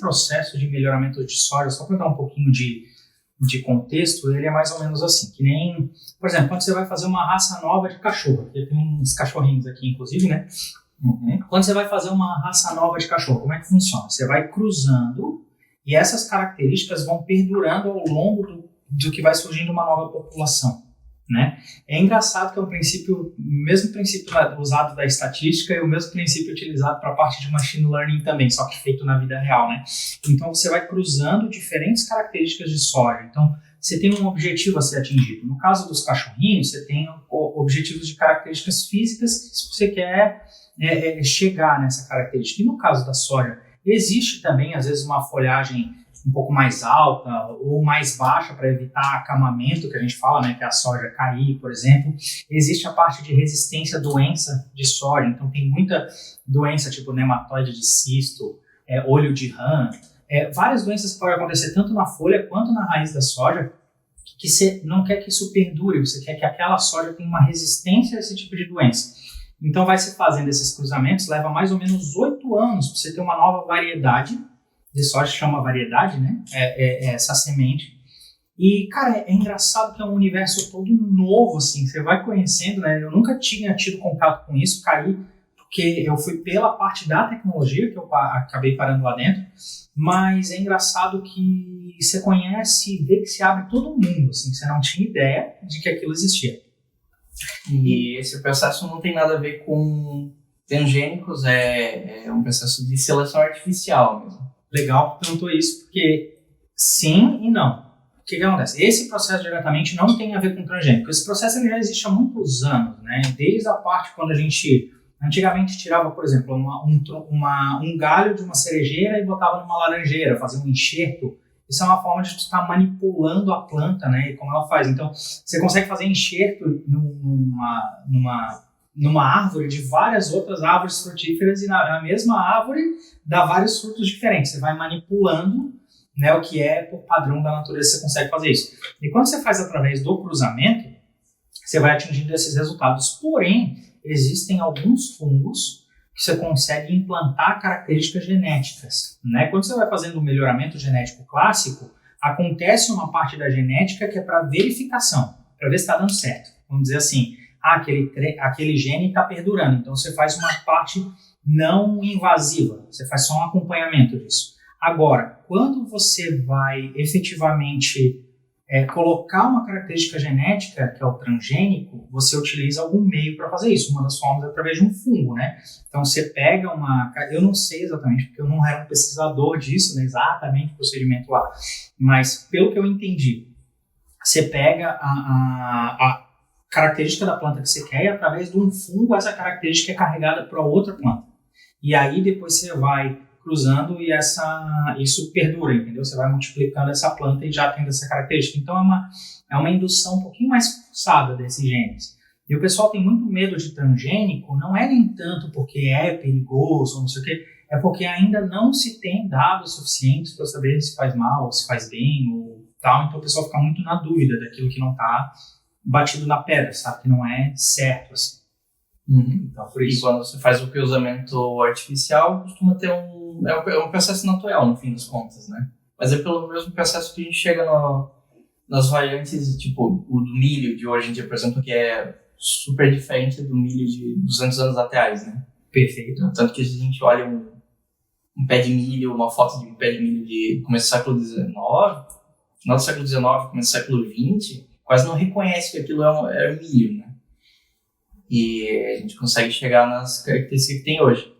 processo de melhoramento de soja, só para dar um pouquinho de contexto, ele é mais ou menos assim, que nem, por exemplo, quando você vai fazer uma raça nova de cachorro, porque tem uns cachorrinhos aqui, inclusive, né? Quando você vai fazer uma raça nova de cachorro, como é que funciona? Você vai cruzando e essas características vão perdurando ao longo do que vai surgindo uma nova população, né? É engraçado que é o mesmo princípio usado da estatística e o mesmo princípio utilizado para a parte de machine learning também, só que feito na vida real, né? Então você vai cruzando diferentes características de soja. Então você tem um objetivo a ser atingido. No caso dos cachorrinhos, você tem objetivos de características físicas que você quer chegar nessa característica. E no caso da soja, existe também, às vezes, uma folhagem um pouco mais alta ou mais baixa para evitar acamamento, que a gente fala, né, que é a soja cair, por exemplo. Existe a parte de resistência à doença de soja, então tem muita doença, tipo nematóide de cisto, olho de rã, várias doenças que podem acontecer tanto na folha quanto na raiz da soja, que você não quer que isso perdure, você quer que aquela soja tenha uma resistência a esse tipo de doença. Então vai se fazendo esses cruzamentos, leva mais ou menos 8 anos para você ter uma nova variedade de soja, chama variedade, né? Essa semente. E, cara, é engraçado que é um universo todo novo, assim, você vai conhecendo, né? Eu nunca tinha tido contato com isso, caí, porque eu fui pela parte da tecnologia, que eu acabei parando lá dentro, mas é engraçado que você conhece e vê que se abre todo mundo, assim, você não tinha ideia de que aquilo existia. E esse processo não tem nada a ver com transgênicos, é um processo de seleção artificial mesmo. Legal que perguntou isso, porque sim e não. O que acontece? Esse processo diretamente não tem a ver com transgênico. Esse processo ele já existe há muitos anos, né? Desde a parte quando a gente antigamente tirava, por exemplo, um galho de uma cerejeira e botava numa laranjeira, fazia um enxerto. Isso é uma forma de estar manipulando a planta, né? E como ela faz. Então, você consegue fazer enxerto numa árvore de várias outras árvores frutíferas e na mesma árvore dá vários frutos diferentes. Você vai manipulando, né, o que é por padrão da natureza, você consegue fazer isso. E quando você faz através do cruzamento, você vai atingindo esses resultados. Porém, existem alguns fungos que você consegue implantar características genéticas, né? Quando você vai fazendo um melhoramento genético clássico, acontece uma parte da genética que é para verificação, para ver se está dando certo. Vamos dizer assim, aquele gene está perdurando, então você faz uma parte não invasiva, você faz só um acompanhamento disso. Agora, quando você vai efetivamente colocar uma característica genética, que é o transgênico, você utiliza algum meio para fazer isso. Uma das formas é através de um fungo, né? Então você pega eu não sei exatamente, porque eu não era um pesquisador disso, né, exatamente o procedimento lá, mas pelo que eu entendi, você pega a característica da planta que você quer e através de um fungo essa característica é carregada para outra planta. E aí depois você vai cruzando e isso perdura, entendeu? Você vai multiplicando essa planta e já tem essa característica. Então é uma indução um pouquinho mais forçada desses genes. E o pessoal tem muito medo de transgênico, não é nem tanto porque é perigoso, não sei o quê, é porque ainda não se tem dados suficientes para saber se faz mal, se faz bem ou tal. Então o pessoal fica muito na dúvida daquilo que não está batido na pedra, sabe? Que não é certo, assim. Então, por isso, quando você faz o cruzamento artificial, costuma ter um processo natural, no fim das contas, né? Mas é pelo mesmo processo que a gente chega nas variantes, tipo, o do milho de hoje em dia, por exemplo, que é super diferente do milho de 200 anos atrás, né? Perfeito. Tanto que a gente olha um pé de milho, uma foto de um pé de milho de começo do século XIX, final do século XIX, começo do século XX, quase não reconhece que aquilo é milho, né? E a gente consegue chegar nas características que tem hoje.